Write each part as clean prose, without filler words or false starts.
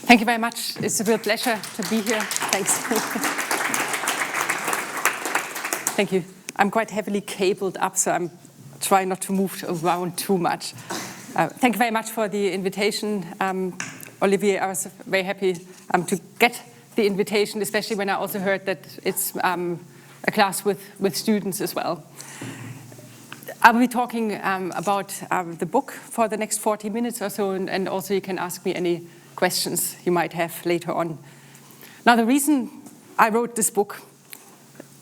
Thank you very much. It's a real pleasure to be here. Thanks. Thank you. I'm quite heavily cabled up, so I'm trying not to move around too much. Thank you very much for the invitation, Olivier. I was very happy to get the invitation, especially when I also heard that it's a class with students as well. I will be talking about the book for the next 40 minutes or so, and also you can ask me any questions you might have later on. Now, the reason I wrote this book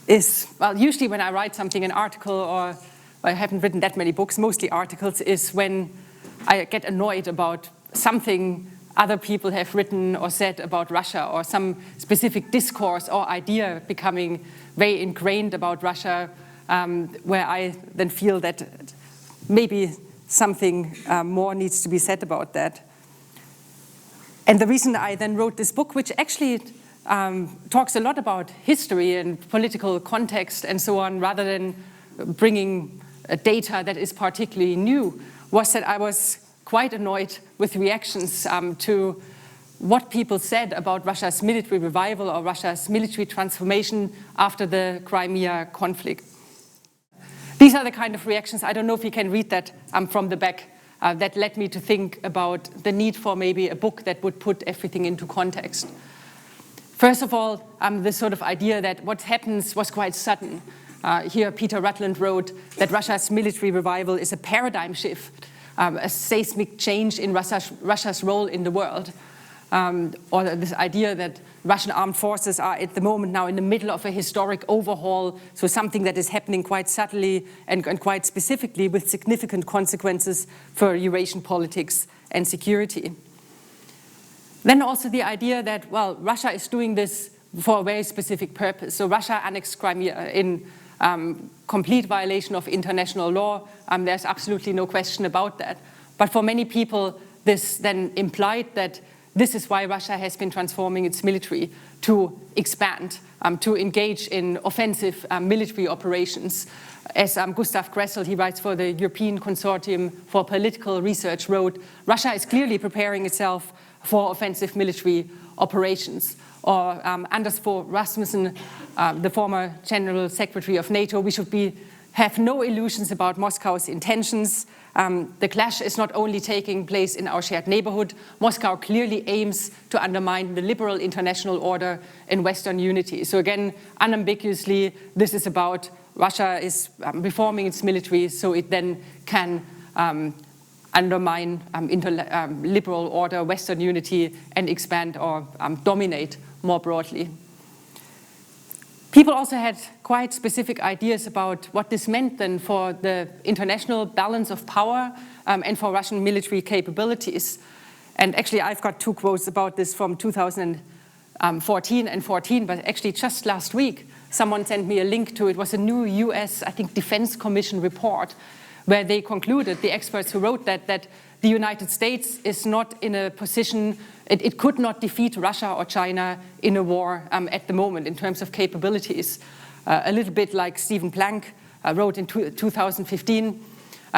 is, well, usually when I write something, an article, or I haven't written that many books, mostly articles, is when I get annoyed about something other people have written or said about Russia, or some specific discourse or idea becoming very ingrained about Russia, where I then feel that maybe something more needs to be said about that. And the reason I then wrote this book, which actually talks a lot about history and political context and so on, rather than bringing data that is particularly new, was that I was quite annoyed with reactions to what people said about Russia's military revival or Russia's military transformation after the Crimea conflict. These are the kind of reactions, I don't know if you can read that from the back, that led me to think about the need for maybe a book that would put everything into context. First of all, this sort of idea that what happens was quite sudden. Here, Peter Rutland wrote that Russia's military revival is a paradigm shift, a seismic change in Russia's role in the world. Or this idea that Russian armed forces are at the moment now in the middle of a historic overhaul, so something that is happening quite subtly and quite specifically with significant consequences for Eurasian politics and security. Then also the idea that, well, Russia is doing this for a very specific purpose. So Russia annexed Crimea in complete violation of international law. There's absolutely no question about that. But for many people, this then implied that this is why Russia has been transforming its military to expand, to engage in offensive military operations. As Gustav Gressel, he writes for the European Consortium for Political Research, wrote, Russia is clearly preparing itself for offensive military operations. Or Anders Fogh Rasmussen, the former General Secretary of NATO, we should have no illusions about Moscow's intentions. The clash is not only taking place in our shared neighborhood, Moscow clearly aims to undermine the liberal international order and Western unity. So again, unambiguously, this is about Russia is reforming its military so it then can undermine liberal order, Western unity, and expand or dominate more broadly. People also had quite specific ideas about what this meant then for the international balance of power and for Russian military capabilities. And actually, I've got two quotes about this from 2014 and 14, but actually just last week, someone sent me a link to it. It was a new US, I think, Defense Commission report where they concluded, the experts who wrote that the United States is not in a position, it could not defeat Russia or China in a war at the moment in terms of capabilities. A little bit like Stephen Plank wrote in 2015,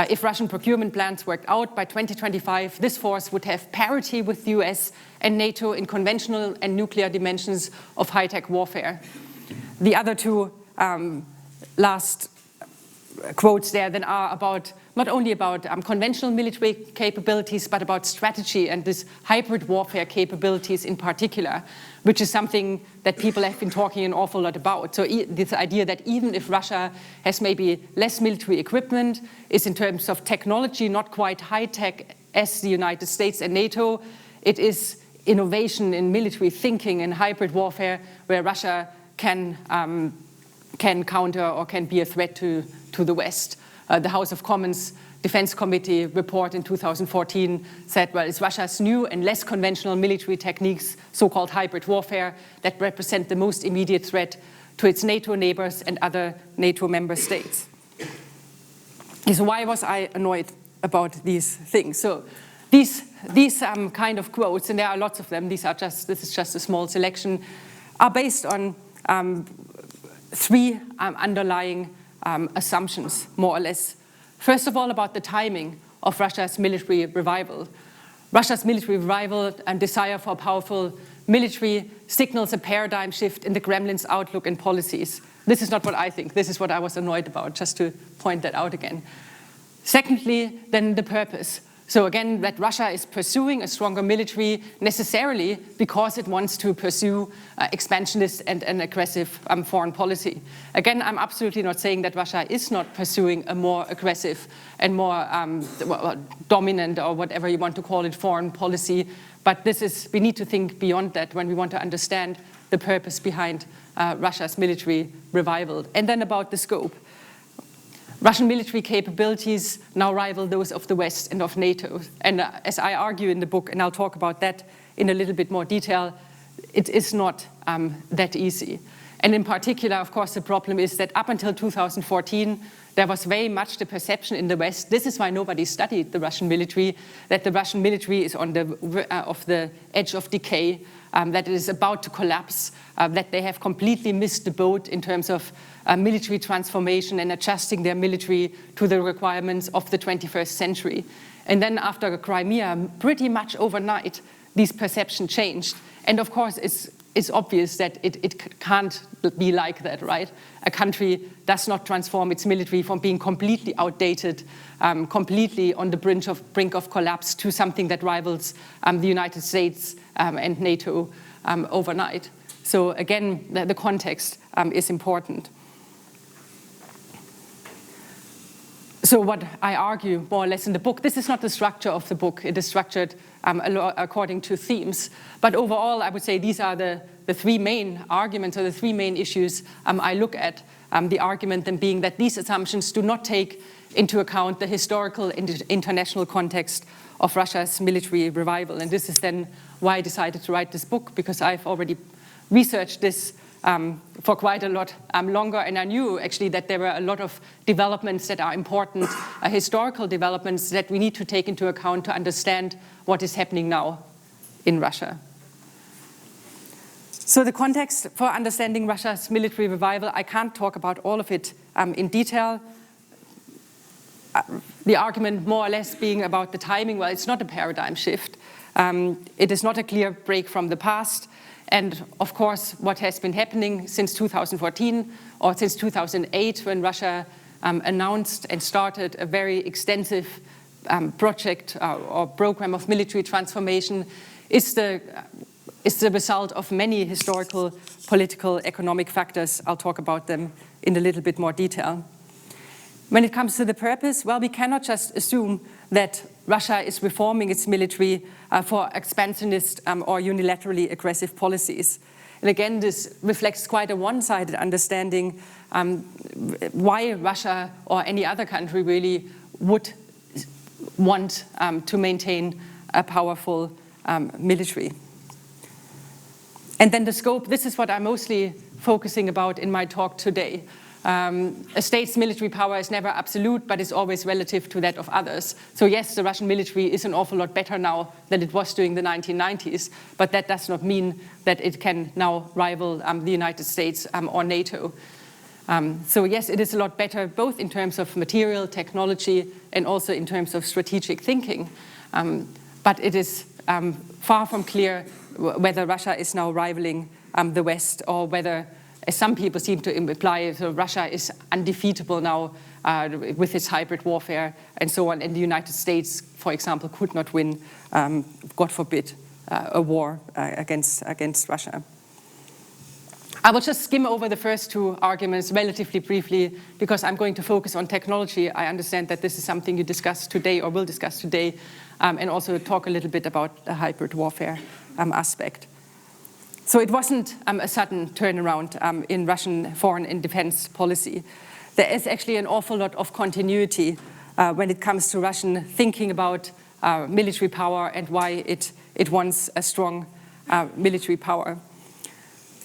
if Russian procurement plans worked out by 2025, this force would have parity with the US and NATO in conventional and nuclear dimensions of high-tech warfare. The other two last quotes there then are about not only about conventional military capabilities, but about strategy and this hybrid warfare capabilities in particular, which is something that people have been talking an awful lot about. So this idea that even if Russia has maybe less military equipment, is in terms of technology not quite high-tech as the United States and NATO, it is innovation in military thinking and hybrid warfare where Russia can counter or can be a threat to the West. The House of Commons Defense Committee report in 2014 said, well, it's Russia's new and less conventional military techniques, so-called hybrid warfare, that represent the most immediate threat to its NATO neighbors and other NATO member states. So why was I annoyed about these things? So these kind of quotes, and there are lots of them, this is just a small selection, are based on three underlying assumptions, more or less. First of all, about the timing of Russia's military revival. Russia's military revival and desire for a powerful military signals a paradigm shift in the Kremlin's outlook and policies. This is not what I think. This is what I was annoyed about, just to point that out again. Secondly, then the purpose. So again, that Russia is pursuing a stronger military necessarily because it wants to pursue expansionist and an aggressive foreign policy. Again, I'm absolutely not saying that Russia is not pursuing a more aggressive and more dominant, or whatever you want to call it, foreign policy. But we need to think beyond that when we want to understand the purpose behind Russia's military revival. And then about the scope. Russian military capabilities now rival those of the West and of NATO. And as I argue in the book, and I'll talk about that in a little bit more detail, it is not that easy. And in particular, of course, the problem is that up until 2014, there was very much the perception in the West, this is why nobody studied the Russian military, that the Russian military is on the edge of decay, that it is about to collapse, that they have completely missed the boat in terms of military transformation and adjusting their military to the requirements of the 21st century. And then after Crimea, pretty much overnight, these perceptions changed. And of course, it's obvious that it can't be like that, right? A country does not transform its military from being completely outdated, completely on the brink of collapse, to something that rivals the United States and NATO overnight. So again, the context is important. So what I argue more or less in the book, this is not the structure of the book. It is structured according to themes. But overall, I would say these are the three main arguments, or the three main issues I look at. The argument then being that these assumptions do not take into account the historical international context of Russia's military revival. And this is then why I decided to write this book, because I've already researched this for quite a lot longer, and I knew actually that there were a lot of developments that are important, historical developments that we need to take into account to understand what is happening now in Russia. So the context for understanding Russia's military revival, I can't talk about all of it in detail. The argument more or less being about the timing, well, it's not a paradigm shift. It is not a clear break from the past. And of course, what has been happening since 2014 or since 2008, when Russia announced and started a very extensive project or program of military transformation, is the result of many historical, political, economic factors. I'll talk about them in a little bit more detail. When it comes to the purpose, well, we cannot just assume that Russia is reforming its military for expansionist or unilaterally aggressive policies. And again, this reflects quite a one-sided understanding why Russia or any other country really would want to maintain a powerful military. And then the scope, this is what I'm mostly focusing about in my talk today. A state's military power is never absolute, but is always relative to that of others. So yes, the Russian military is an awful lot better now than it was during the 1990s, but that does not mean that it can now rival the United States or NATO. So yes, it is a lot better, both in terms of material, technology, and also in terms of strategic thinking. But it is far from clear whether Russia is now rivaling the West, or whether, as some people seem to imply, so Russia is undefeatable now with its hybrid warfare and so on, and the United States, for example, could not win, God forbid, a war against Russia. I will just skim over the first two arguments relatively briefly, because I'm going to focus on technology. I understand that this is something you discuss today or will discuss today, and also talk a little bit about the hybrid warfare aspect. So it wasn't a sudden turnaround in Russian foreign and defense policy. There is actually an awful lot of continuity when it comes to Russian thinking about military power and why it wants a strong military power.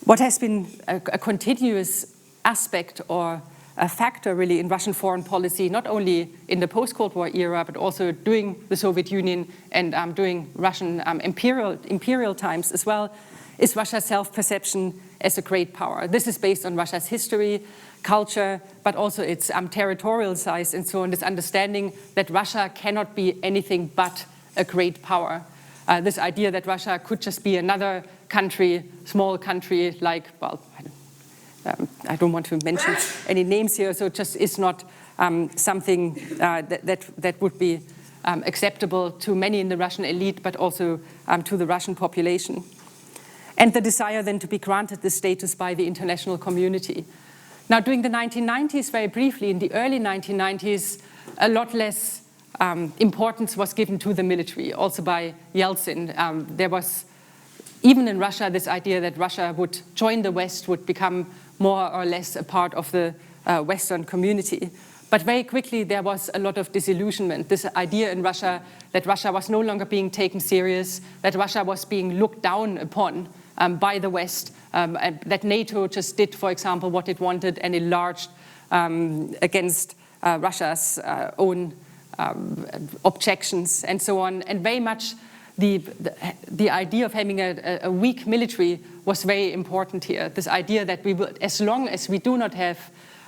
What has been a continuous aspect or a factor really in Russian foreign policy, not only in the post-Cold War era, but also during the Soviet Union and during Russian imperial times as well, is Russia's self-perception as a great power. This is based on Russia's history, culture, but also its territorial size and so on, this understanding that Russia cannot be anything but a great power. this idea that Russia could just be another country, small country, like, well, I don't want to mention any names here, so it just is not something that would be acceptable to many in the Russian elite, but also to the Russian population. And the desire then to be granted this status by the international community. Now, during the 1990s, very briefly, in the early 1990s, a lot less importance was given to the military, also by Yeltsin. There was, even in Russia, this idea that Russia would join the West, would become more or less a part of the Western community. But very quickly, there was a lot of disillusionment. This idea in Russia that Russia was no longer being taken serious, that Russia was being looked down upon by the West, and that NATO just did, for example, what it wanted and enlarged against Russia's own objections and so on. And very much the idea of having a weak military was very important here. This idea that we will, as long as we do not have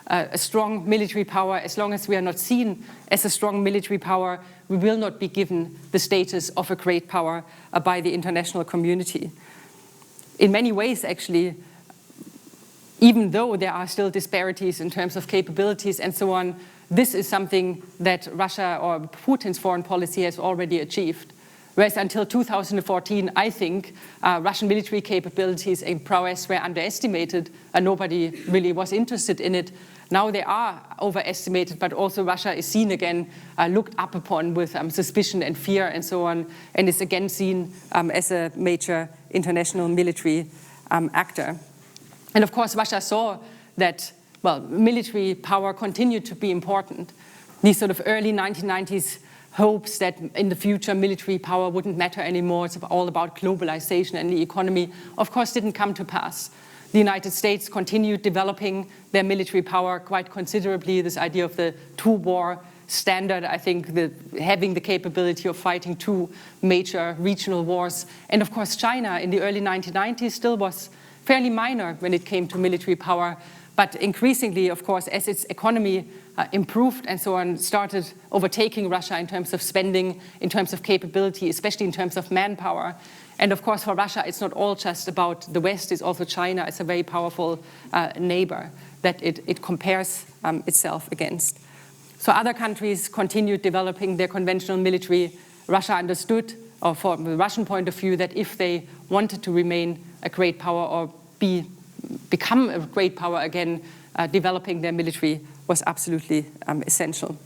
a strong military power, as long as we are not seen as a strong military power, we will not be given the status of a great power by the international community. In many ways, actually, even though there are still disparities in terms of capabilities and so on, this is something that Russia or Putin's foreign policy has already achieved. Whereas until 2014, I think Russian military capabilities and prowess were underestimated and nobody really was interested in it. Now they are overestimated, but also Russia is seen again, looked up upon with suspicion and fear and so on, and is again seen as a major international military actor. And of course, Russia saw that, well, military power continued to be important. These sort of early 1990s hopes that in the future military power wouldn't matter anymore, it's all about globalization and the economy, of course didn't come to pass. The United States continued developing their military power quite considerably. This idea of the two-war standard, I think, having the capability of fighting two major regional wars. And of course, China in the early 1990s still was fairly minor when it came to military power. But increasingly, of course, as its economy improved and so on, started overtaking Russia in terms of spending, in terms of capability, especially in terms of manpower. And of course, for Russia, it's not all just about the West, it's also China. It's a very powerful neighbor that it compares itself against. So other countries continued developing their conventional military. Russia understood, or from the Russian point of view, that if they wanted to remain a great power or become a great power again, developing their military was absolutely essential.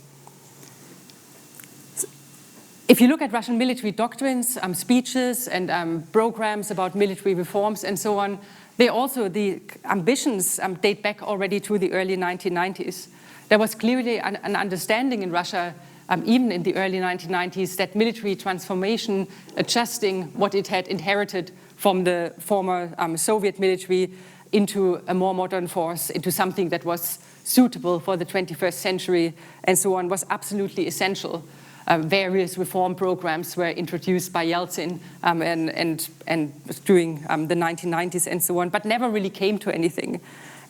If you look at Russian military doctrines, speeches, and programs about military reforms and so on, the ambitions date back already to the early 1990s. There was clearly an understanding in Russia, even in the early 1990s, that military transformation, adjusting what it had inherited from the former Soviet military into a more modern force, into something that was suitable for the 21st century and so on, was absolutely essential. Various reform programs were introduced by Yeltsin and during the 1990s and so on, but never really came to anything.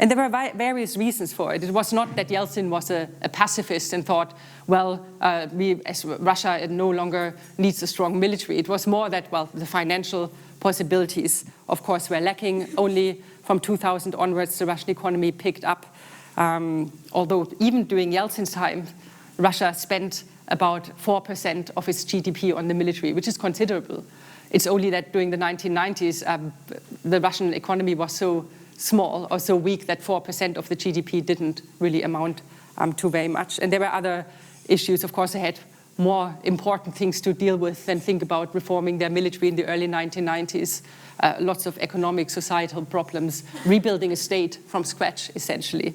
And there were various reasons for it. It was not that Yeltsin was a pacifist and thought, well, as Russia no longer needs a strong military. It was more that, well, the financial possibilities, of course, were lacking. Only from 2000 onwards, the Russian economy picked up. Although even during Yeltsin's time, Russia spent about 4% of its GDP on the military, which is considerable. It's only that during the 1990s, the Russian economy was so small or so weak that 4% of the GDP didn't really amount to very much. And there were other issues. Of course, they had more important things to deal with than think about reforming their military in the early 1990s. Lots of economic, societal problems, rebuilding a state from scratch, essentially.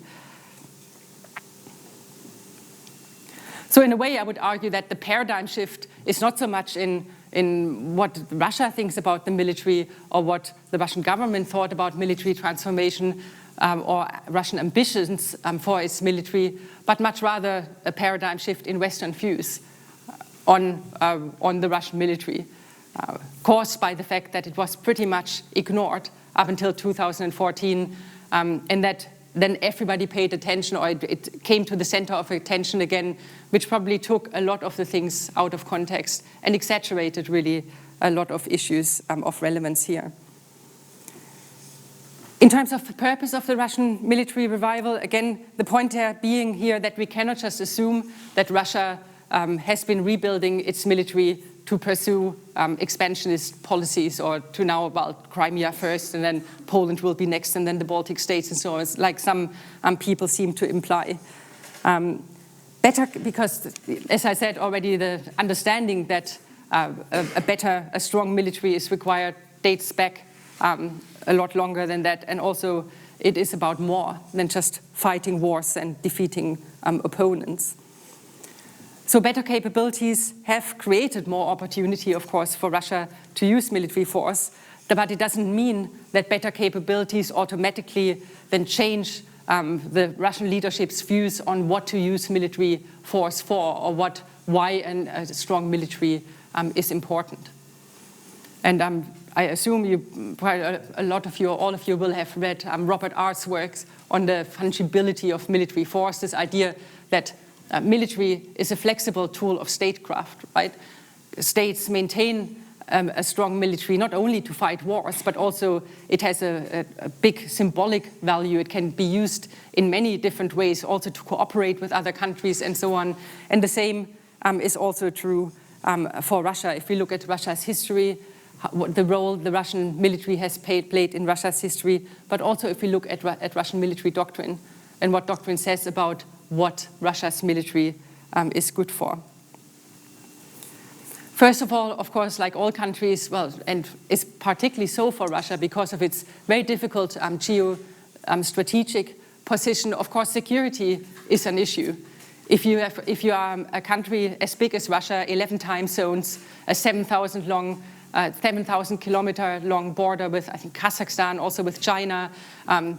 So in a way, I would argue that the paradigm shift is not so much in what Russia thinks about the military or what the Russian government thought about military transformation or Russian ambitions for its military, but much rather a paradigm shift in Western views on the Russian military, caused by the fact that it was pretty much ignored up until 2014, and that then everybody paid attention, or it came to the center of attention again, which probably took a lot of the things out of context and exaggerated really a lot of issues of relevance here. In terms of the purpose of the Russian military revival, again, the point there being here that we cannot just assume that Russia has been rebuilding its military to pursue expansionist policies, or to now about Crimea first, and then Poland will be next, and then the Baltic states, and so on, like some people seem to imply. Better, because, as I said already, the understanding that a strong military is required dates back a lot longer than that, and also it is about more than just fighting wars and defeating opponents. So better capabilities have created more opportunity, of course, for Russia to use military force, but it doesn't mean that better capabilities automatically then change the Russian leadership's views on what to use military force for, or why a strong military is important. And I assume all of you will have read Robert R's works on the fungibility of military force, this idea that military is a flexible tool of statecraft, right? States maintain a strong military not only to fight wars, but also it has a big symbolic value. It can be used in many different ways, also to cooperate with other countries and so on. And the same is also true for Russia. If we look at Russia's history, the role the Russian military has played in Russia's history, but also if we look at Russian military doctrine and what doctrine says about what Russia's military is good for. First of all, of course, like all countries, and it's particularly so for Russia because of its very difficult strategic position, of course, security is an issue. If you are a country as big as Russia, 11 time zones, a 7,000-kilometer long border with, I think, Kazakhstan, also with China,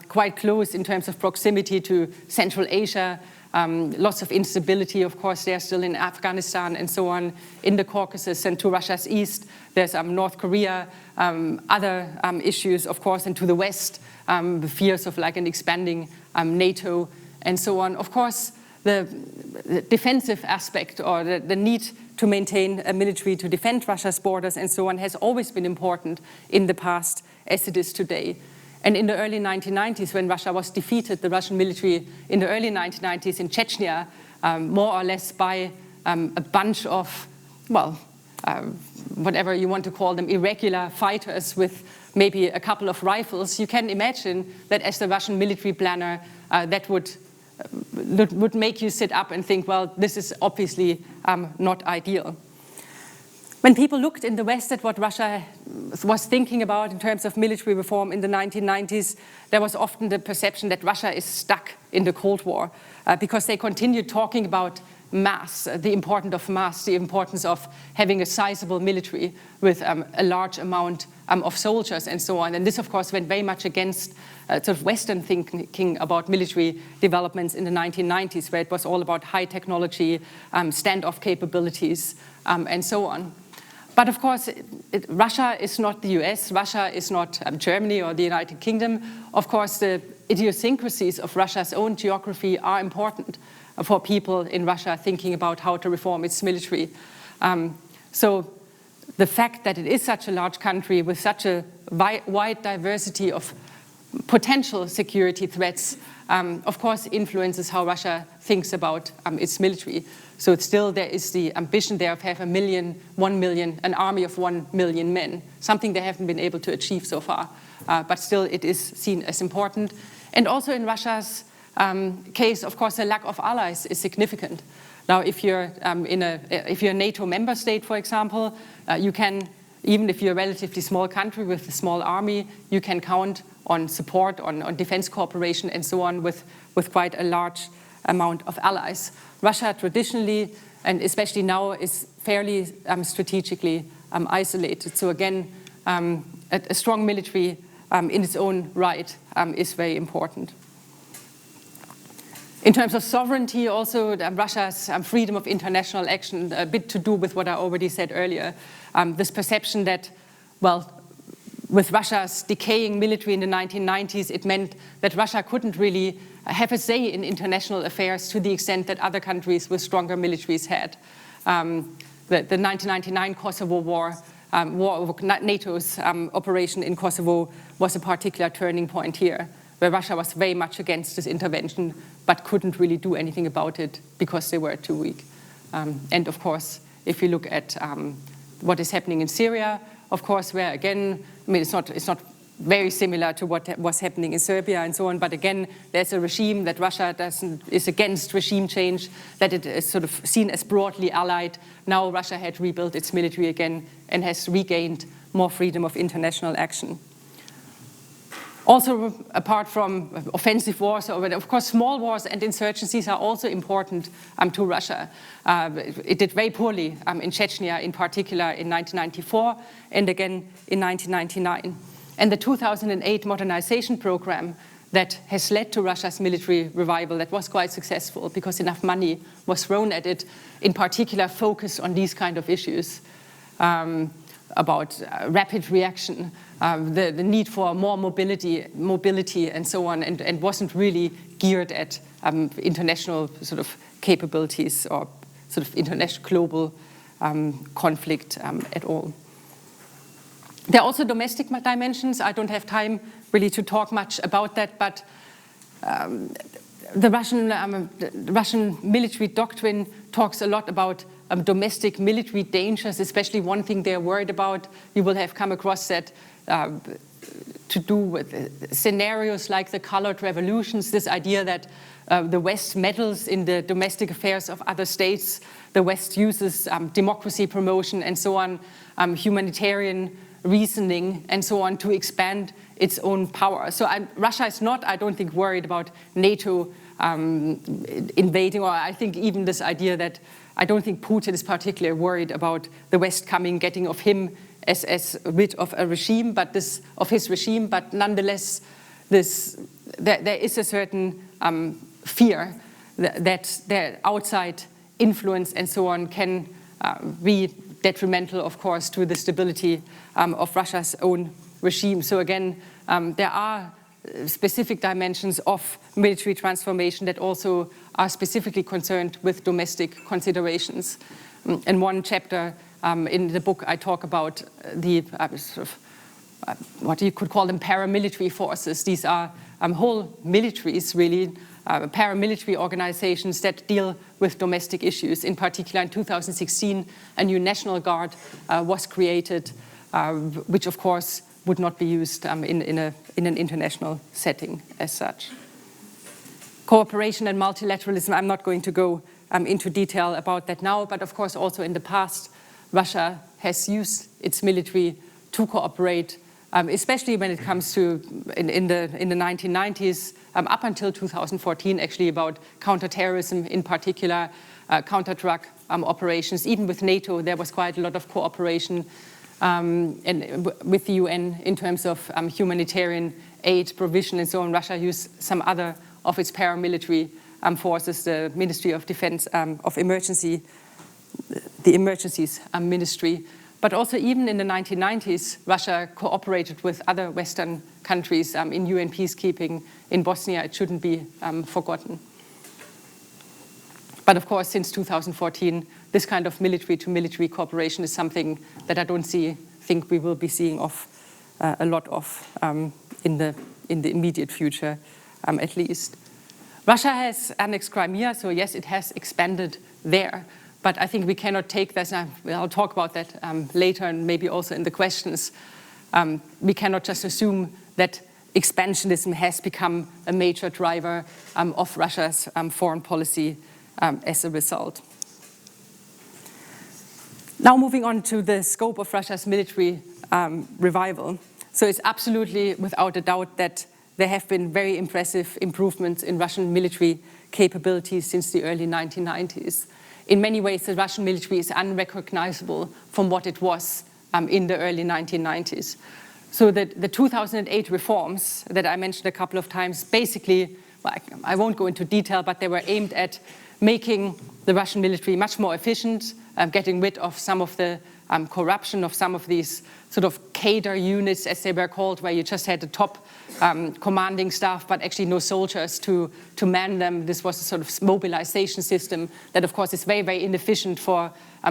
quite close in terms of proximity to Central Asia, lots of instability, of course, there still in Afghanistan and so on, in the Caucasus, and to Russia's east, there's North Korea, other issues, of course, and to the west, the fears of like an expanding NATO and so on. Of course, the defensive aspect, or the need to maintain a military to defend Russia's borders and so on, has always been important in the past as it is today. And in the early 1990s, when Russia was defeated, the Russian military in the early 1990s in Chechnya, more or less by a bunch of, whatever you want to call them, irregular fighters with maybe a couple of rifles, you can imagine that as the Russian military planner, that would make you sit up and think, well, this is obviously not ideal. When people looked in the West at what Russia was thinking about in terms of military reform in the 1990s, there was often the perception that Russia is stuck in the Cold War because they continued talking about mass, the importance of mass, the importance of having a sizable military with a large amount of soldiers and so on. And this, of course, went very much against sort of Western thinking about military developments in the 1990s, where it was all about high technology, standoff capabilities, and so on. But of course, Russia is not the US, Russia is not Germany or the United Kingdom. Of course, the idiosyncrasies of Russia's own geography are important for people in Russia thinking about how to reform its military. So the fact that it is such a large country with such a wide diversity of potential security threats, of course, influences how Russia thinks about its military. So still there is the ambition there of having an army of 1 million men, something they haven't been able to achieve so far. But still it is seen as important. And also in Russia's case, of course, the lack of allies is significant. Now, if you're a NATO member state, for example, you can, even if you're a relatively small country with a small army, you can count on support, on defense cooperation and so on with quite a large amount of allies. Russia traditionally, and especially now, is fairly strategically isolated. So again, a strong military in its own right is very important. In terms of sovereignty, also, Russia's freedom of international action, a bit to do with what I already said earlier. This perception that, well, with Russia's decaying military in the 1990s, it meant that Russia couldn't really have a say in international affairs to the extent that other countries with stronger militaries had. The 1999 Kosovo War NATO's operation in Kosovo was a particular turning point here, where Russia was very much against this intervention, but couldn't really do anything about it because they were too weak. And of course, if you look at what is happening in Syria, of course, where again, I mean, it's not very similar to what was happening in Serbia and so on, but again, there's a regime that Russia is against regime change, that it is sort of seen as broadly allied. Now Russia had rebuilt its military again and has regained more freedom of international action. Also, apart from offensive wars, of course, small wars and insurgencies are also important to Russia. It did very poorly in Chechnya, in particular in 1994, and again in 1999. And the 2008 modernization program that has led to Russia's military revival, that was quite successful because enough money was thrown at it, in particular focused on these kind of issues. About rapid reaction, the need for more mobility and so on, and wasn't really geared at international sort of capabilities or sort of international global conflict at all. There are also domestic dimensions. I don't have time really to talk much about that, but the Russian military doctrine talks a lot about domestic military dangers, especially one thing they're worried about. You will have come across that to do with scenarios like the colored revolutions, this idea that the West meddles in the domestic affairs of other states. The West uses democracy promotion and so on, humanitarian reasoning and so on to expand its own power. So Russia is not, I don't think, worried about NATO invading, or I think even this idea that I don't think Putin is particularly worried about the West getting of him as rid of a regime, of his regime, but nonetheless, there is a certain fear that their outside influence and so on can be detrimental, of course, to the stability of Russia's own regime. So again, there are specific dimensions of military transformation that also are specifically concerned with domestic considerations. In one chapter in the book, I talk about the what you could call them paramilitary forces. These are whole militaries, really, paramilitary organizations that deal with domestic issues. In particular, in 2016, a new National Guard was created, which, of course, would not be used in an international setting as such. Cooperation and multilateralism, I'm not going to go into detail about that now, but of course also in the past, Russia has used its military to cooperate, especially when it comes to, in the 1990s, up until 2014, actually, about counterterrorism in particular, counter-drug operations. Even with NATO, there was quite a lot of cooperation and with the UN in terms of humanitarian aid provision and so on. Russia used some other of its paramilitary forces, the Ministry of Defense of Emergency, the Emergencies Ministry. But also even in the 1990s, Russia cooperated with other Western countries in UN peacekeeping in Bosnia. It shouldn't be forgotten. But of course, since 2014, this kind of military-to-military cooperation is something that I don't think we will be seeing a lot of in the immediate future, at least. Russia has annexed Crimea, so yes, it has expanded there. But I think we cannot take this, and I'll talk about that later and maybe also in the questions. We cannot just assume that expansionism has become a major driver of Russia's foreign policy as a result. Now moving on to the scope of Russia's military revival. So it's absolutely without a doubt that there have been very impressive improvements in Russian military capabilities since the early 1990s. In many ways, the Russian military is unrecognizable from what it was in the early 1990s. So the 2008 reforms that I mentioned a couple of times, basically, well, I won't go into detail, but they were aimed at making the Russian military much more efficient, getting rid of some of the corruption of some of these sort of cadre units, as they were called, where you just had the top commanding staff, but actually no soldiers to man them. This was a sort of mobilization system that, of course, is very, very inefficient for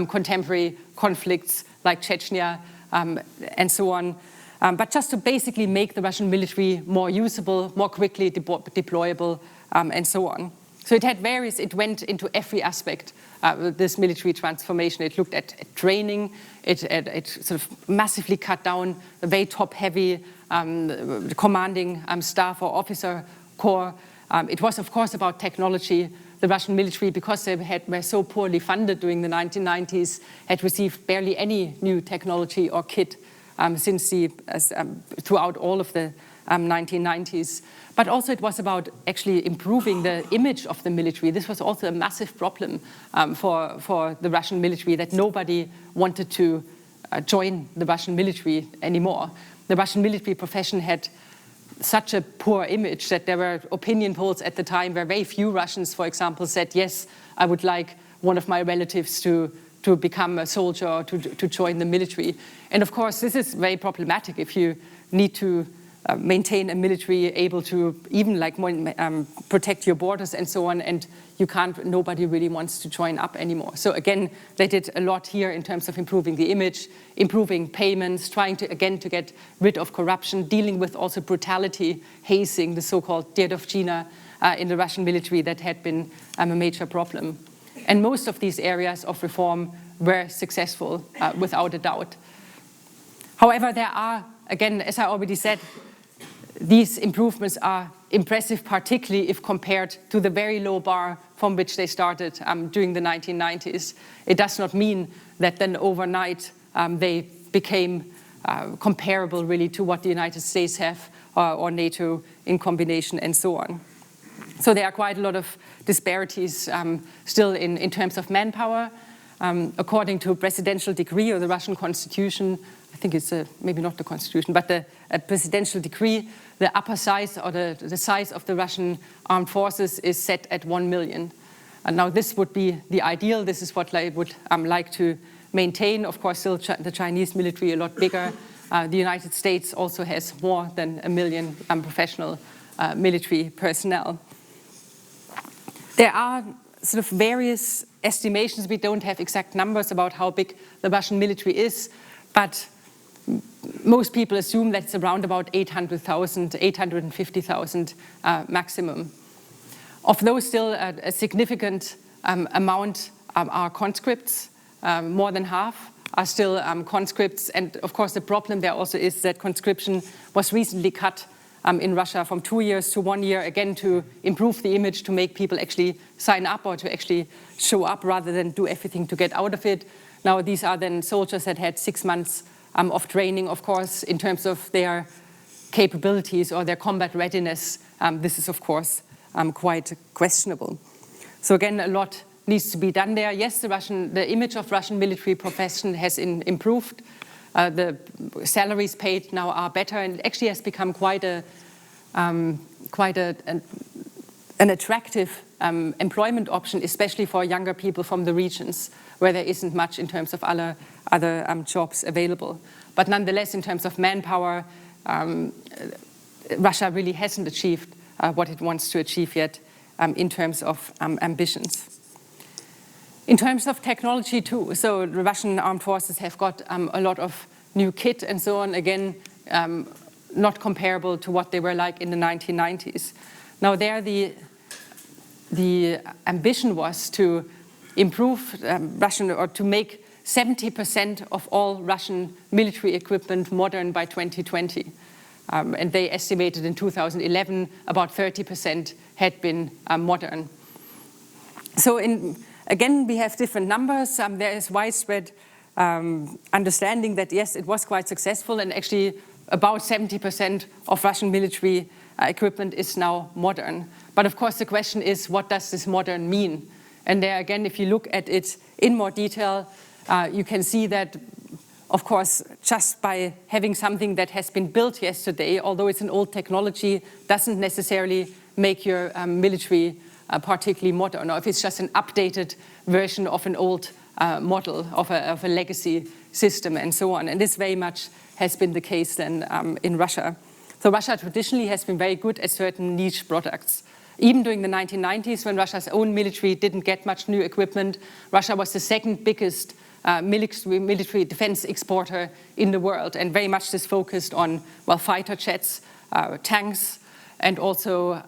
contemporary conflicts like Chechnya, and so on. But just to basically make the Russian military more usable, more quickly deployable, and so on. So it went into every aspect of this military transformation. It looked at training, it sort of massively cut down the very top-heavy commanding staff or officer corps. It was, of course, about technology. The Russian military, because they were so poorly funded during the 1990s, had received barely any new technology or kit throughout all of the 1990s. But also it was about actually improving the image of the military. This was also a massive problem for the Russian military, that nobody wanted to join the Russian military anymore. The Russian military profession had such a poor image that there were opinion polls at the time where very few Russians, for example, said, yes, I would like one of my relatives to become a soldier or to join the military. And of course, this is very problematic if you need to maintain a military able to even protect your borders and so on, and nobody really wants to join up anymore. So again, they did a lot here in terms of improving the image, improving payments, trying to get rid of corruption, dealing with also brutality, hazing, the so-called Dedovchina in the Russian military that had been a major problem. And most of these areas of reform were successful, without a doubt. However, there are, again, as I already said, these improvements are impressive, particularly if compared to the very low bar from which they started during the 1990s. It does not mean that then overnight they became comparable really to what the United States have or NATO in combination and so on. So there are quite a lot of disparities still in terms of manpower. According to a presidential decree or the Russian constitution, I think it's maybe not the constitution, but the presidential decree, the upper size or the size of the Russian armed forces is set at 1 million. And now this would be the ideal. This is what I would like to maintain. Of course, still the Chinese military a lot bigger. The United States also has more than 1 million professional military personnel. There are sort of various estimations. We don't have exact numbers about how big the Russian military is, but most people assume that it's around about 800,000, 850,000 maximum. Of those, still a significant amount are conscripts. More than half are still conscripts. And of course, the problem there also is that conscription was recently cut in Russia from 2 years to 1 year, again, to improve the image, to make people actually sign up or to actually show up rather than do everything to get out of it. Now, these are then soldiers that had 6 months of training, of course, in terms of their capabilities or their combat readiness. This is, of course, quite questionable. So again, a lot needs to be done there. Yes, the image of Russian military profession has improved. The salaries paid now are better, and it actually has become quite an attractive employment option, especially for younger people from the regions where there isn't much in terms of other jobs available. But nonetheless, in terms of manpower, Russia really hasn't achieved what it wants to achieve yet in terms of ambitions. In terms of technology too, so the Russian armed forces have got a lot of new kit and so on, again, not comparable to what they were like in the 1990s. Now there the ambition was to improve Russian, or to make 70% of all Russian military equipment modern by 2020. And they estimated in 2011 about 30% had been modern. So again, we have different numbers. There is widespread understanding that, yes, it was quite successful, and actually about 70% of Russian military equipment is now modern. But of course, the question is, what does this modern mean? And there again, if you look at it in more detail, you can see that, of course, just by having something that has been built yesterday, although it's an old technology, doesn't necessarily make your military particularly modern, or if it's just an updated version of an old model of a legacy system and so on. And this very much has been the case then in Russia. So Russia traditionally has been very good at certain niche products. Even during the 1990s, when Russia's own military didn't get much new equipment, Russia was the second biggest military defense exporter in the world, and very much is focused on, well, fighter jets, tanks, and also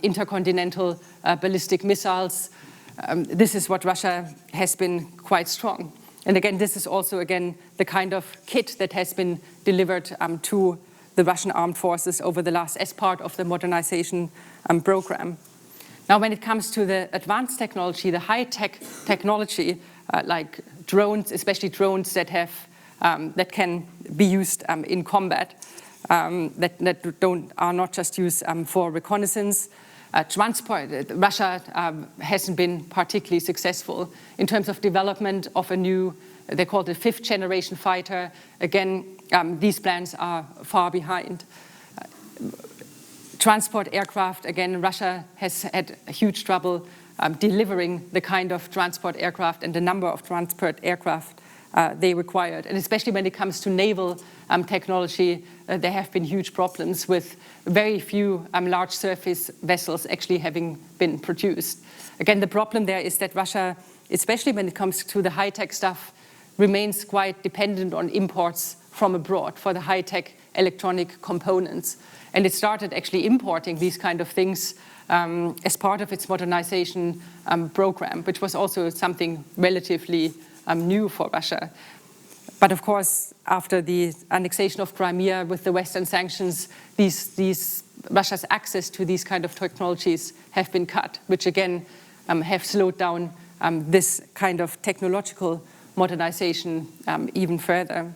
intercontinental ballistic missiles. This is what Russia has been quite strong. And again, this is also, again, the kind of kit that has been delivered to the Russian armed forces over the last, as part of the modernization program. Now, when it comes to the advanced technology, the high-tech technology, like drones, especially drones that have that can be used in combat, that are not just used for reconnaissance. Transport, Russia hasn't been particularly successful in terms of development of a new, they call it a fifth generation fighter. Again, these plans are far behind. Transport aircraft, again, Russia has had huge trouble delivering the kind of transport aircraft and the number of transport aircraft they required. And especially when it comes to naval technology, there have been huge problems with very few large surface vessels actually having been produced. Again, the problem there is that Russia, especially when it comes to the high-tech stuff, remains quite dependent on imports from abroad for the high-tech electronic components. And it started actually importing these kind of things as part of its modernization program, which was also something relatively new for Russia. But of course, after the annexation of Crimea with the Western sanctions, Russia's access to these kind of technologies have been cut, which again have slowed down this kind of technological modernization even further.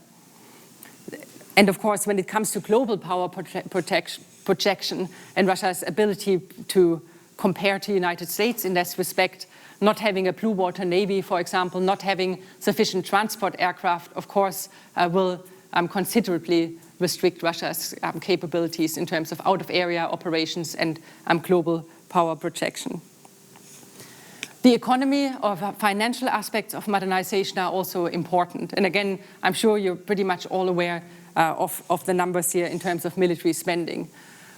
And of course, when it comes to global power projection and Russia's ability to compare to the United States in this respect, not having a blue water navy, for example, not having sufficient transport aircraft, of course, will considerably restrict Russia's capabilities in terms of out-of-area operations and global power projection. The economy or financial aspects of modernization are also important. And again, I'm sure you're pretty much all aware of the numbers here in terms of military spending.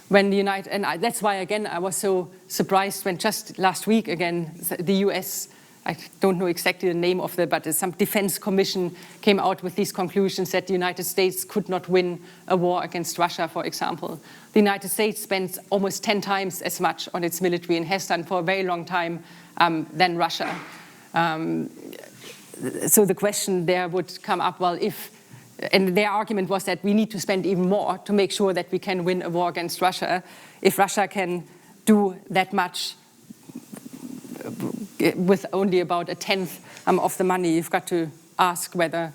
That's why, again, I was so surprised when just last week, again, the US, I don't know exactly the name of but some defense commission came out with these conclusions that the United States could not win a war against Russia, for example. The United States spends almost 10 times as much on its military and has done for a very long time than Russia. So the question there would come up, well, and their argument was that we need to spend even more to make sure that we can win a war against Russia. If Russia can do that much with only about a tenth of the money, you've got to ask whether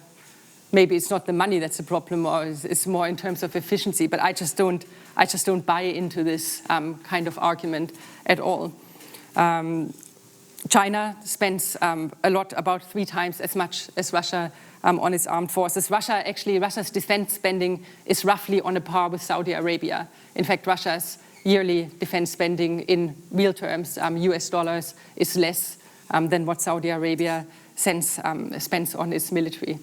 maybe it's not the money that's the problem, or it's more in terms of efficiency. But I just don't buy into this kind of argument at all. China spends a lot, about 3 times as much as Russia on its armed forces. Russia's defense spending is roughly on a par with Saudi Arabia. In fact, Russia's yearly defense spending in real terms, US dollars, is less than what Saudi Arabia spends on its military.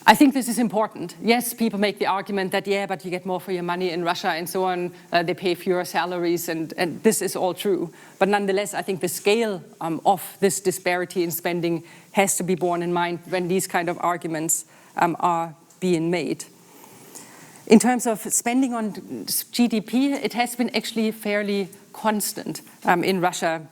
I think this is important. Yes, people make the argument that, yeah, but you get more for your money in Russia and so on. They pay fewer salaries, and this is all true. But nonetheless, I think the scale of this disparity in spending has to be borne in mind when these kind of arguments are being made. In terms of spending on GDP, it has been actually fairly constant in Russia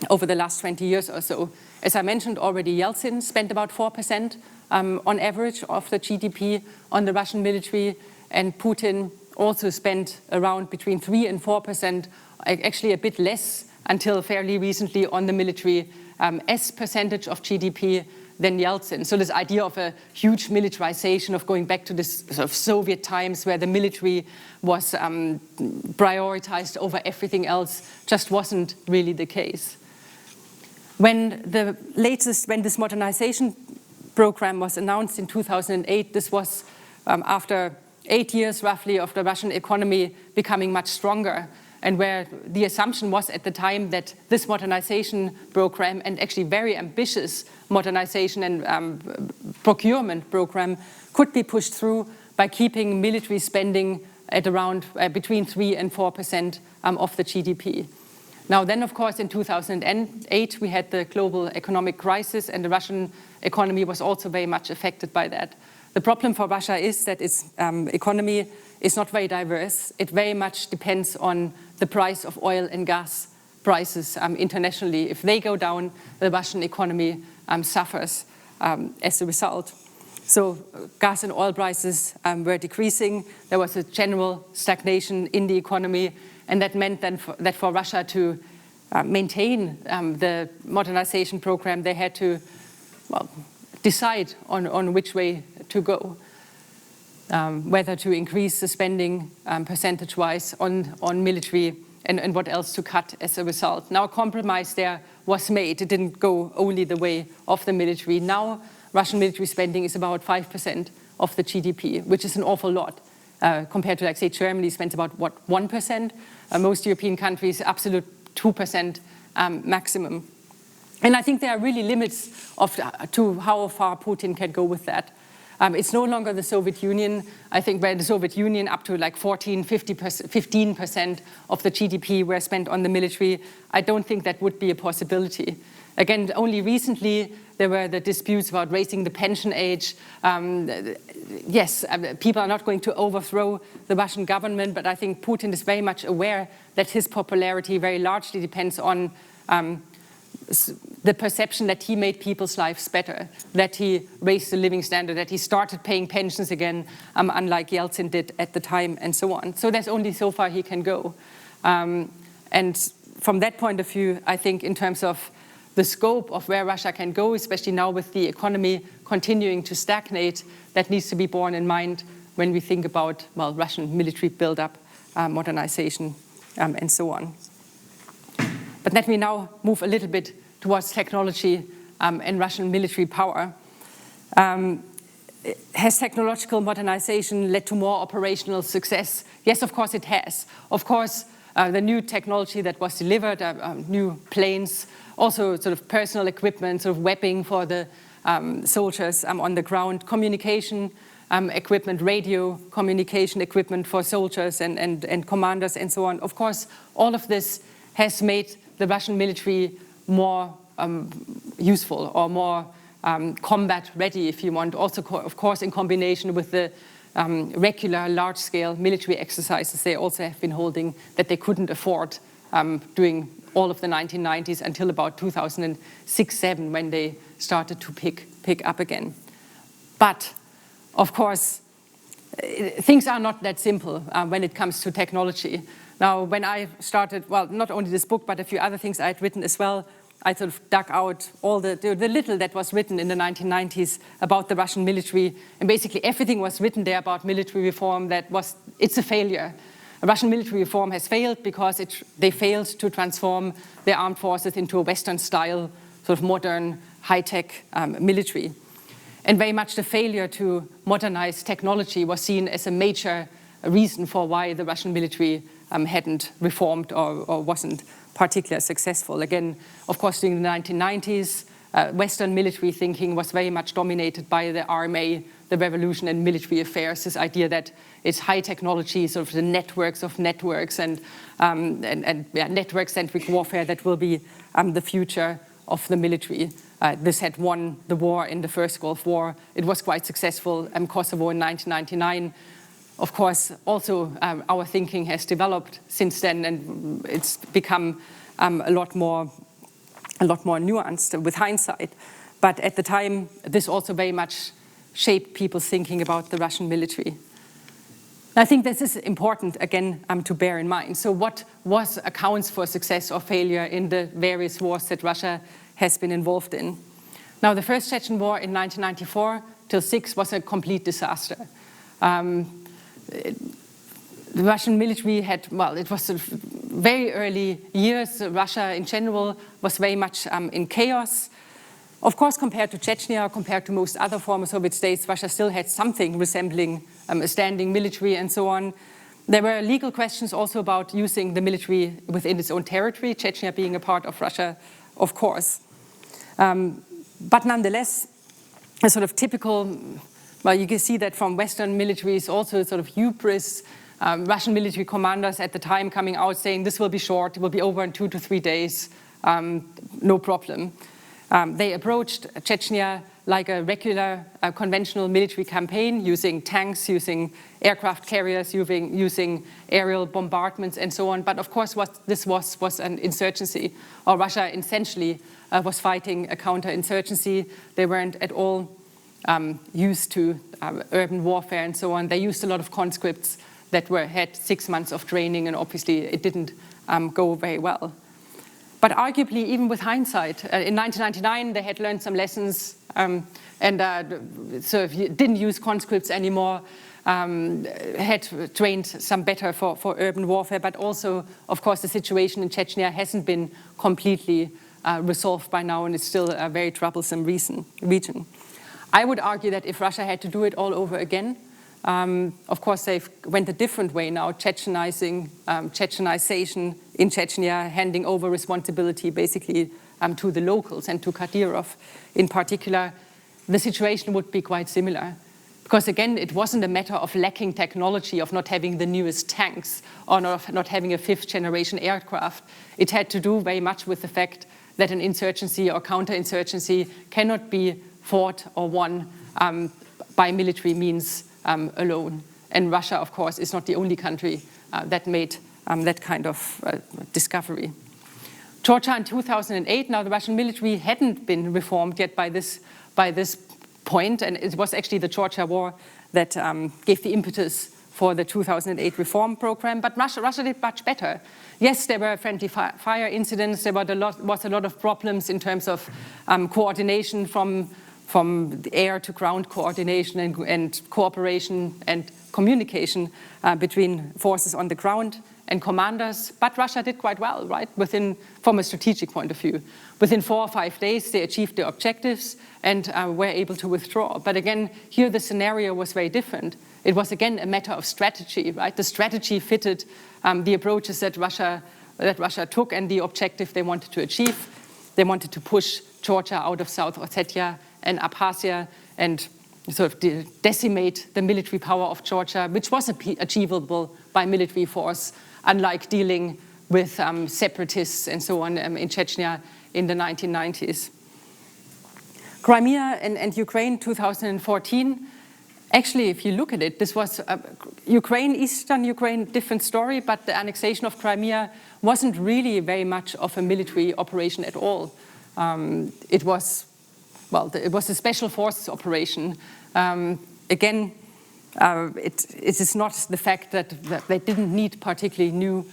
over the last 20 years or so. As I mentioned already, Yeltsin spent about 4% on average of the GDP on the Russian military, and Putin also spent around between 3 and 4%, actually a bit less until fairly recently, on the military as percentage of GDP than Yeltsin. So this idea of a huge militarization, of going back to this sort of Soviet times where the military was prioritized over everything else, just wasn't really the case. When this modernization program was announced in 2008, this was after 8 years roughly of the Russian economy becoming much stronger, and where the assumption was at the time that this modernization program, and actually very ambitious modernization and procurement program, could be pushed through by keeping military spending at around between 3 and 4% of the GDP. Now then, of course, in 2008, we had the global economic crisis, and the Russian economy was also very much affected by that. The problem for Russia is that its economy is not very diverse. It very much depends on the price of oil and gas prices internationally. If they go down, the Russian economy suffers as a result. So gas and oil prices were decreasing. There was a general stagnation in the economy, and that meant then that for Russia to maintain the modernization program, they had to decide on which way to go, whether to increase the spending percentage-wise on military and what else to cut as a result. Now a compromise there was made. It didn't go only the way of the military. Now Russian military spending is about 5% of the GDP, which is an awful lot compared to, like, say, Germany spends about, 1%? Most European countries, absolute 2% maximum. And I think there are really limits to how far Putin can go with that. It's no longer the Soviet Union. I think where the Soviet Union up to like 15% of the GDP were spent on the military, I don't think that would be a possibility. Again, only recently there were the disputes about raising the pension age. Yes, people are not going to overthrow the Russian government, but I think Putin is very much aware that his popularity very largely depends on the perception that he made people's lives better, that he raised the living standard, that he started paying pensions again, unlike Yeltsin did at the time, and so on. So there's only so far he can go. And from that point of view, I think in terms of the scope of where Russia can go, especially now with the economy continuing to stagnate, that needs to be borne in mind when we think about, well, Russian military buildup, modernization, and so on. But let me now move a little bit towards technology and Russian military power. Has technological modernization led to more operational success? Yes, of course it has. Of course, the new technology that was delivered, new planes, also sort of personal equipment, sort of webbing for the soldiers on the ground, communication equipment, radio communication equipment for soldiers and commanders and so on. Of course, all of this has made the Russian military more useful or more combat ready, if you want. Also, of course, in combination with the regular large-scale military exercises they also have been holding that they couldn't afford during all of the 1990s until about 2006-07 when they started to pick up again. But, of course, things are not that simple when it comes to technology. Now, when I started, well, not only this book, but a few other things I had written as well, I sort of dug out all the little that was written in the 1990s about the Russian military, and basically everything was written there about military reform it's a failure. Russian military reform has failed because they failed to transform their armed forces into a Western-style, sort of modern, high-tech military. And very much the failure to modernize technology was seen as a major reason for why the Russian military hadn't reformed or wasn't particularly successful. Again, of course, during the 1990s, Western military thinking was very much dominated by the RMA, the revolution and military affairs, this idea that it's high technology, sort of the networks of networks and network-centric warfare that will be the future of the military. This had won the war in the first Gulf War. It was quite successful in Kosovo in 1999. Of course, also our thinking has developed since then, and it's become a lot more nuanced with hindsight. But at the time, this also very much shaped people's thinking about the Russian military. I think this is important, again, to bear in mind. So what accounts for success or failure in the various wars that Russia has been involved in? Now, the First Chechen War in 1994 till 6 was a complete disaster. The Russian military had, well, it was sort of very early years. Russia in general was very much in chaos. Of course, compared to Chechnya, compared to most other former Soviet states, Russia still had something resembling a standing military and so on. There were legal questions also about using the military within its own territory, Chechnya being a part of Russia, of course. But nonetheless, a sort of typical, well, you can see that from Western militaries, also sort of hubris, Russian military commanders at the time coming out saying this will be short, it will be over in 2 to 3 days, no problem. They approached Chechnya like a regular conventional military campaign, using tanks, using aircraft carriers, using aerial bombardments and so on. But of course what this was an insurgency, or Russia essentially was fighting a counterinsurgency. They weren't at all used to urban warfare and so on. They used a lot of conscripts that had 6 months of training, and obviously it didn't go very well. But arguably, even with hindsight, in 1999 they had learned some lessons, so if you didn't use conscripts anymore, had trained some better for urban warfare. But also, of course, the situation in Chechnya hasn't been completely resolved by now, and it's still a very troublesome region. I would argue that if Russia had to do it all over again, of course, they've went a different way now, Chechenization in Chechnya, handing over responsibility basically to the locals and to Kadyrov in particular. The situation would be quite similar. Because again, it wasn't a matter of lacking technology, of not having the newest tanks, or not having a 5th generation aircraft. It had to do very much with the fact that an insurgency or counterinsurgency cannot be fought or won by military means alone. And Russia, of course, is not the only country that made that kind of discovery. Georgia in 2008, now the Russian military hadn't been reformed yet by this point, and it was actually the Georgia War that gave the impetus for the 2008 reform program. But Russia did much better. Yes, there were friendly fire incidents, there was a lot of problems in terms of coordination from the air to ground coordination and cooperation and communication between forces on the ground and commanders. But Russia did quite well, right? From a strategic point of view. Within 4 or 5 days, they achieved their objectives and were able to withdraw. But again, here the scenario was very different. It was again a matter of strategy, right? The strategy fitted the approaches that Russia took and the objective they wanted to achieve. They wanted to push Georgia out of South Ossetia and Abkhazia and sort of decimate the military power of Georgia, which was achievable by military force, unlike dealing with separatists and so on in Chechnya in the 1990s. Crimea and Ukraine 2014, actually, if you look at it, this was Ukraine, Eastern Ukraine, different story, but the annexation of Crimea wasn't really very much of a military operation at all. It was a special forces operation. Again, it is not the fact that they didn't need particularly new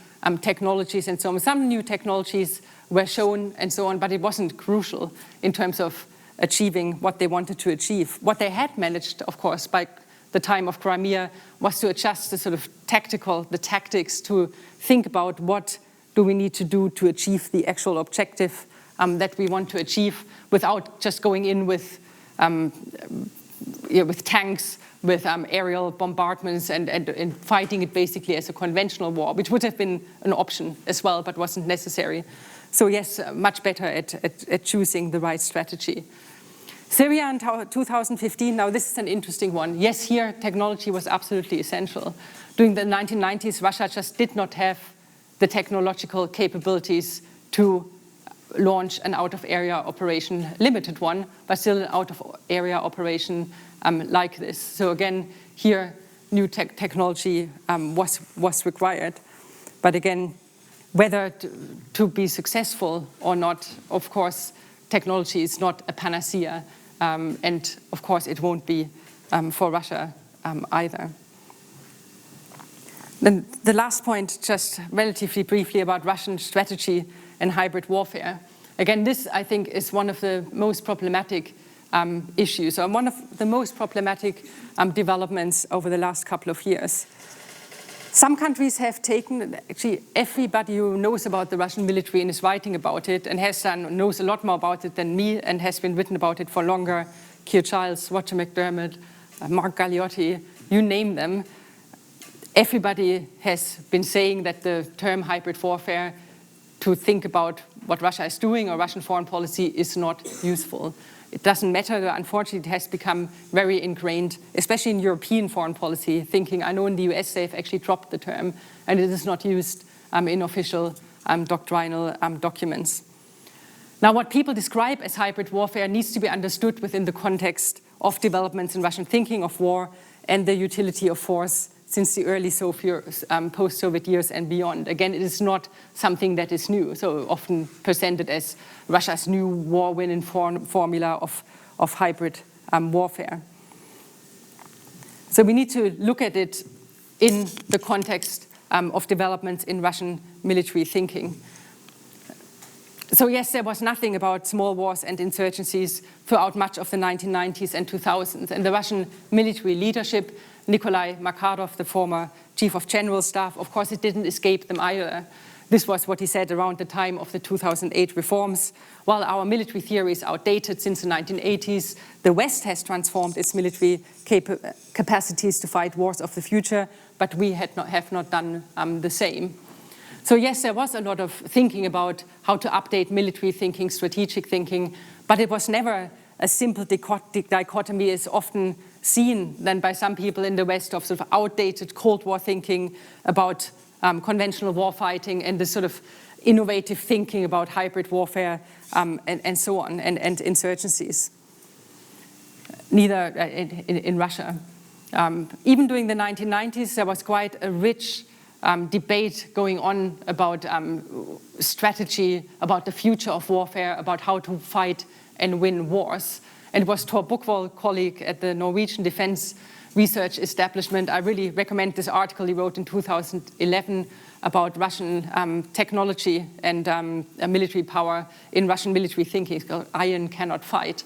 technologies and so on. Some new technologies were shown and so on, but it wasn't crucial in terms of achieving what they wanted to achieve. What they had managed, of course, by the time of Crimea was to adjust the sort of tactics to think about what do we need to do to achieve the actual objective that we want to achieve without just going in with tanks, with aerial bombardments and fighting it basically as a conventional war, which would have been an option as well, but wasn't necessary. So yes, much better at choosing the right strategy. Syria in 2015, now this is an interesting one. Yes, here technology was absolutely essential. During the 1990s, Russia just did not have the technological capabilities to launch an out-of-area operation, limited one, but still an out-of-area operation like this. So again, here new technology was required. But again, whether to be successful or not, of course, technology is not a panacea, and of course it won't be for Russia either. Then the last point, just relatively briefly about Russian strategy and hybrid warfare. Again, this I think is one of the most problematic issues, or one of the most problematic developments over the last couple of years. Some countries have taken, actually everybody who knows about the Russian military and is writing about it and knows a lot more about it than me and has been written about it for longer, Keir Giles, Roger McDermott, Mark Galliotti, you name them. Everybody has been saying that the term hybrid warfare, to think about what Russia is doing or Russian foreign policy is not useful. It doesn't matter. Unfortunately, it has become very ingrained, especially in European foreign policy thinking. I know in the US they've actually dropped the term, and it is not used in official doctrinal documents. Now, what people describe as hybrid warfare needs to be understood within the context of developments in Russian thinking of war and the utility of force since the early post-Soviet years and beyond. Again, it is not something that is new, so often presented as Russia's new war-winning formula of hybrid warfare. So we need to look at it in the context of developments in Russian military thinking. So yes, there was nothing about small wars and insurgencies throughout much of the 1990s and 2000s. And the Russian military leadership, Nikolai Makarov, the former chief of general staff, of course, it didn't escape them either. This was what he said around the time of the 2008 reforms. While our military theory is outdated since the 1980s, the West has transformed its military capacities to fight wars of the future, but we have not done the same. So yes, there was a lot of thinking about how to update military thinking, strategic thinking, but it was never a simple dichotomy as often seen then by some people in the West of sort of outdated Cold War thinking about conventional war fighting and the sort of innovative thinking about hybrid warfare and so on, and insurgencies. Neither in Russia. Even during the 1990s, there was quite a rich debate going on about strategy, about the future of warfare, about how to fight and win wars. And it was Tor Buchwald, colleague at the Norwegian Defense Research Establishment. I really recommend this article he wrote in 2011 about Russian technology and military power in Russian military thinking. It's called Iron Cannot Fight.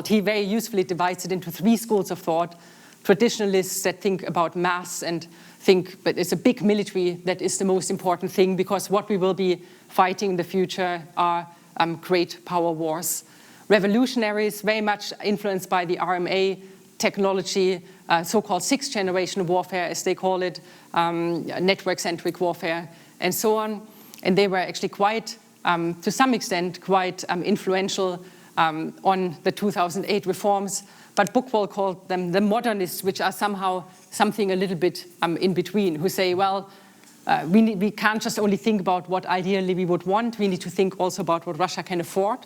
He very usefully divides it into 3 schools of thought. Traditionalists that think about mass and think, but it's a big military that is the most important thing because what we will be fighting in the future are great power wars. Revolutionaries, very much influenced by the RMA technology, so-called 6th generation warfare, as they call it, network-centric warfare, and so on. And they were actually quite, to some extent, quite influential on the 2008 reforms. But Buchwald called them the modernists, which are somehow something a little bit in between, who say, well, we can't just only think about what ideally we would want, we need to think also about what Russia can afford,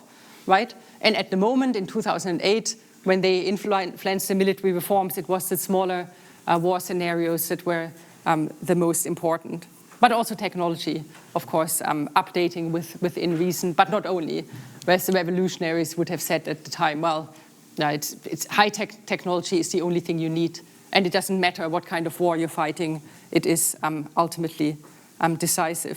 right? And at the moment, in 2008, when they influenced the military reforms, it was the smaller war scenarios that were the most important. But also technology, of course, updating within reason, but not only. Whereas the revolutionaries would have said at the time, well, it's high-tech technology is the only thing you need, and it doesn't matter what kind of war you're fighting. It is ultimately decisive.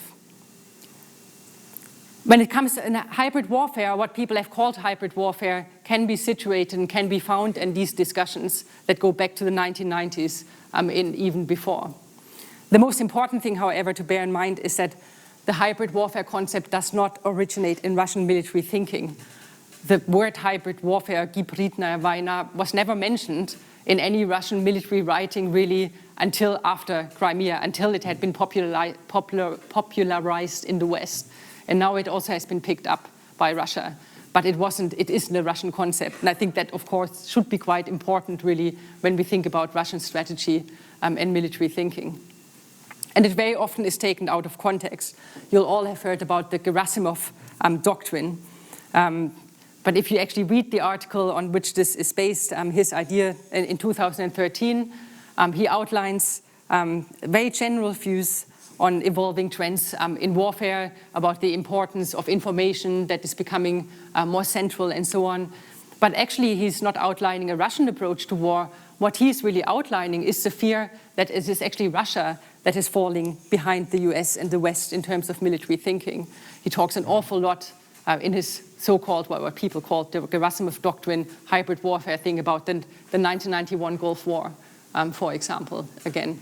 When it comes to hybrid warfare, what people have called hybrid warfare can be situated and can be found in these discussions that go back to the 1990s and even before. The most important thing, however, to bear in mind is that the hybrid warfare concept does not originate in Russian military thinking. The word hybrid warfare, Gibridная война, was never mentioned in any Russian military writing really until after Crimea, until it had been popularized in the West. And now it also has been picked up by Russia. But it isn't a Russian concept. And I think that, of course, should be quite important really when we think about Russian strategy and military thinking. And it very often is taken out of context. You'll all have heard about the Gerasimov doctrine. But if you actually read the article on which this is based, his idea in 2013, he outlines very general views on evolving trends in warfare, about the importance of information that is becoming more central and so on. But actually, he's not outlining a Russian approach to war. What he's really outlining is the fear that it is actually Russia that is falling behind the US and the West in terms of military thinking. He talks an awful lot in his so-called, what people call the Gerasimov doctrine, hybrid warfare thing about the 1991 Gulf War, for example, again.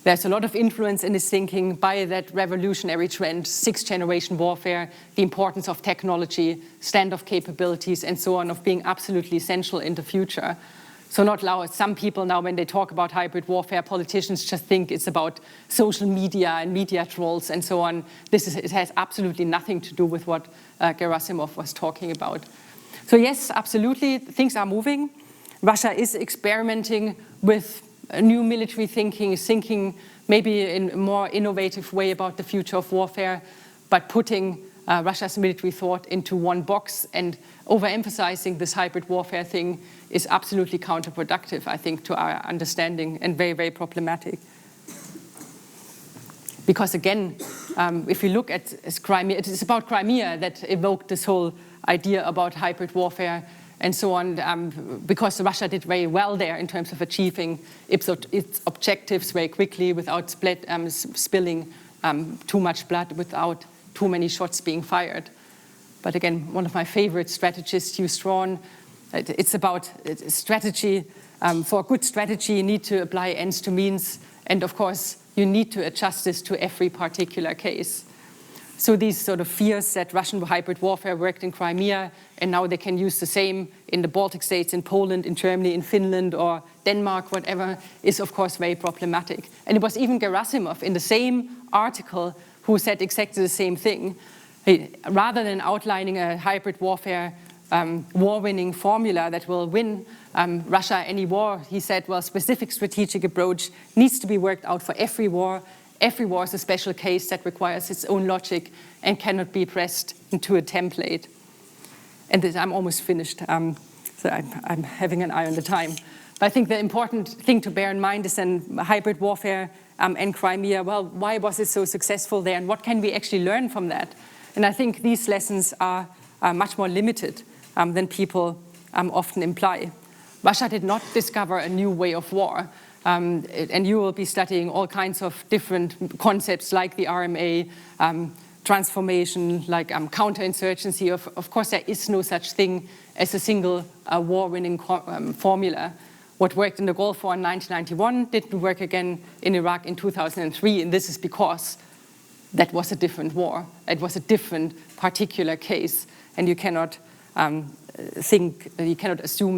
There's a lot of influence in his thinking by that revolutionary trend, 6th generation warfare, the importance of technology, standoff capabilities, and so on, of being absolutely essential in the future. So not some people now, when they talk about hybrid warfare, politicians just think it's about social media and media trolls and so on. It has absolutely nothing to do with what Gerasimov was talking about. So yes, absolutely, things are moving. Russia is experimenting with new military thinking maybe in a more innovative way about the future of warfare, but putting Russia's military thought into one box and overemphasizing this hybrid warfare thing is absolutely counterproductive, I think, to our understanding and very, very problematic. Because again, if you look at Crimea, it is about Crimea that evoked this whole idea about hybrid warfare and so on, because Russia did very well there in terms of achieving its objectives very quickly without spilling too much blood, without too many shots being fired. But again, one of my favorite strategists, Hugh Strawn, it's about strategy. For a good strategy, you need to apply ends to means. And of course, you need to adjust this to every particular case. So these sort of fears that Russian hybrid warfare worked in Crimea, and now they can use the same in the Baltic states, in Poland, in Germany, in Finland, or Denmark, whatever, is of course very problematic. And it was even Gerasimov in the same article who said exactly the same thing. Rather than outlining a hybrid warfare war-winning formula that will win Russia any war, he said, well, specific strategic approach needs to be worked out for every war. Every war is a special case that requires its own logic and cannot be pressed into a template. And this, I'm almost finished, so I'm having an eye on the time. But I think the important thing to bear in mind is then hybrid warfare and Crimea. Well, why was it so successful there, and what can we actually learn from that? And I think these lessons are much more limited than people often imply. Russia did not discover a new way of war. And you will be studying all kinds of different concepts like the RMA, transformation, like counterinsurgency. Of course, there is no such thing as a single war-winning formula. What worked in the Gulf War in 1991 didn't work again in Iraq in 2003, and this is because that was a different war. It was a different particular case, and you cannot assume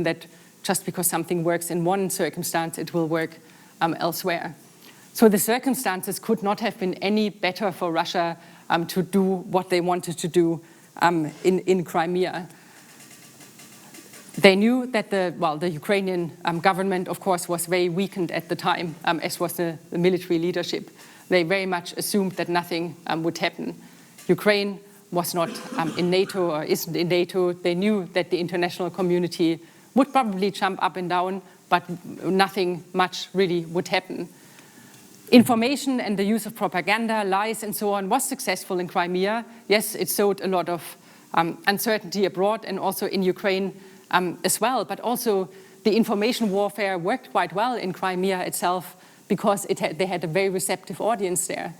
that just because something works in one circumstance, it will work elsewhere. So the circumstances could not have been any better for Russia to do what they wanted to do in Crimea. They knew that the Ukrainian government, of course, was very weakened at the time, as was the military leadership. They very much assumed that nothing would happen. Ukraine was not in NATO or isn't in NATO. They knew that the international community would probably jump up and down, but nothing much really would happen. Information and the use of propaganda, lies, and so on was successful in Crimea. Yes, it sowed a lot of uncertainty abroad and also in Ukraine as well, but also the information warfare worked quite well in Crimea itself because they had a very receptive audience there.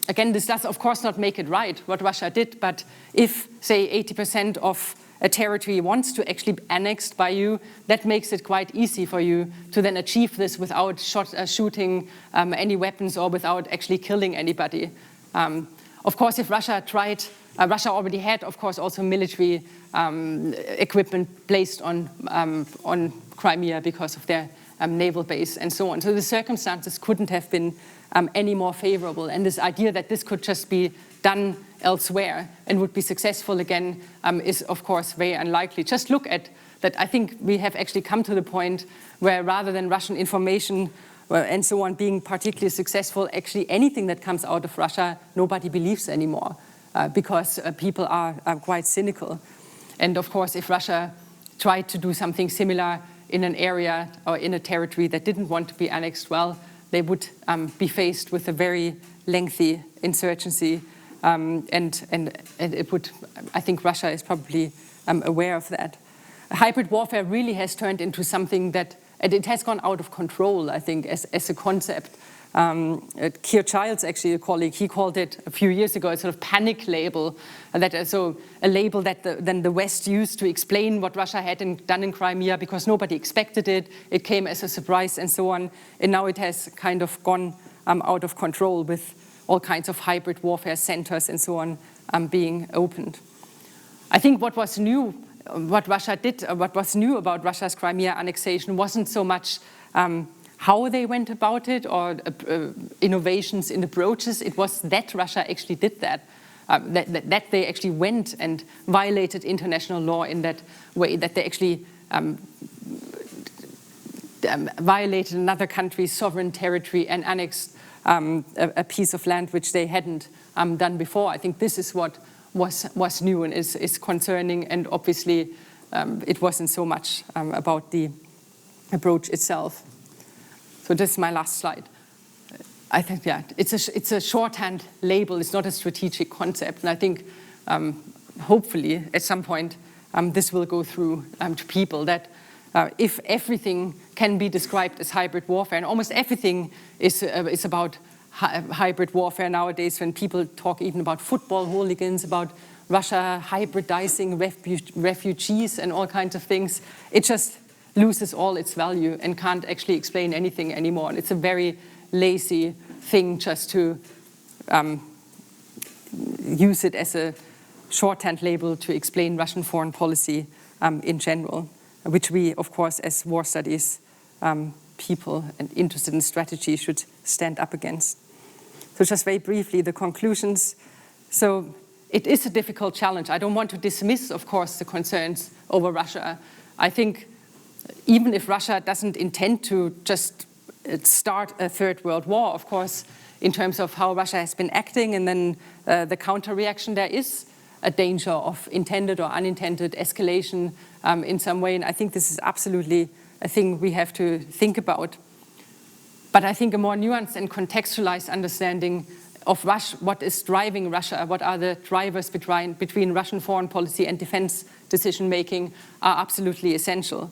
Again, this does, of course, not make it right, what Russia did, but if, say, 80% of a territory wants to actually be annexed by you, that makes it quite easy for you to then achieve this without shooting any weapons or without actually killing anybody. Of course, if Russia tried, Russia already had, of course, also military equipment placed on Crimea because of their naval base and so on. So the circumstances couldn't have been any more favorable. And this idea that this could just be done elsewhere and would be successful again is, of course, very unlikely. Just look at that. I think we have actually come to the point where rather than Russian information and so on being particularly successful, actually anything that comes out of Russia, nobody believes anymore because people are quite cynical. And of course, if Russia tried to do something similar in an area or in a territory that didn't want to be annexed, well, they would be faced with a very lengthy insurgency. And it would, I think Russia is probably aware of that. Hybrid warfare really has turned into something that, it has gone out of control, I think, as a concept. Keir Childs, actually a colleague, he called it a few years ago a sort of panic label, so a label that then the West used to explain what Russia had done in Crimea because nobody expected it. It came as a surprise and so on. And now it has kind of gone out of control with all kinds of hybrid warfare centers and so on being opened. I think what was new what Russia did, what was new about Russia's Crimea annexation wasn't so much how they went about it or innovations in approaches. It was that Russia actually did that. That they actually went and violated international law in that way, that they actually violated another country's sovereign territory and annexed a piece of land which they hadn't done before. I think this is what was new and is concerning, and obviously it wasn't so much about the approach itself. So this is my last slide. I think, yeah, it's a shorthand label. It's not a strategic concept. And I think, hopefully, at some point, this will go through to people that if everything can be described as hybrid warfare, and almost everything is about hybrid warfare nowadays, when people talk even about football hooligans, about Russia hybridizing refugees and all kinds of things, it just loses all its value and can't actually explain anything anymore. And it's a very lazy thing just to use it as a shorthand label to explain Russian foreign policy in general, which we, of course, as war studies people and interested in strategy should stand up against. So just very briefly, the conclusions. So it is a difficult challenge. I don't want to dismiss, of course, the concerns over Russia. I think even if Russia doesn't intend to just start a third world war, of course, in terms of how Russia has been acting and then the counter-reaction, there is a danger of intended or unintended escalation in some way. And I think this is absolutely a thing we have to think about. But I think a more nuanced and contextualized understanding of what is driving Russia, what are the drivers between Russian foreign policy and defense decision-making are absolutely essential.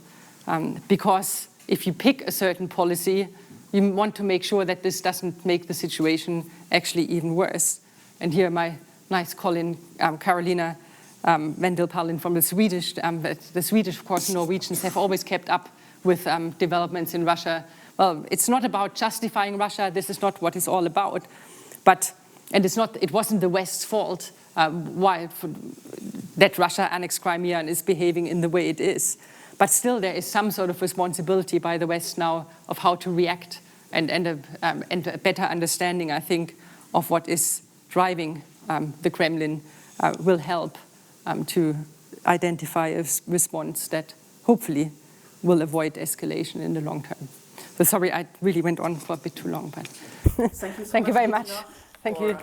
Because if you pick a certain policy, you want to make sure that this doesn't make the situation actually even worse. And here my nice colleague, Carolina Wendelpalin from the Swedish, of course, Norwegians have always kept up with developments in Russia. Well, it's not about justifying Russia. This is not what it's all about. It wasn't the West's fault that Russia annexed Crimea and is behaving in the way it is. But still, there is some sort of responsibility by the West now of how to react and a better understanding, I think, of what is driving the Kremlin will help to identify a response that hopefully will avoid escalation in the long term. So sorry, I really went on for a bit too long, but thank you so thank you very much. Bettina, Thank you.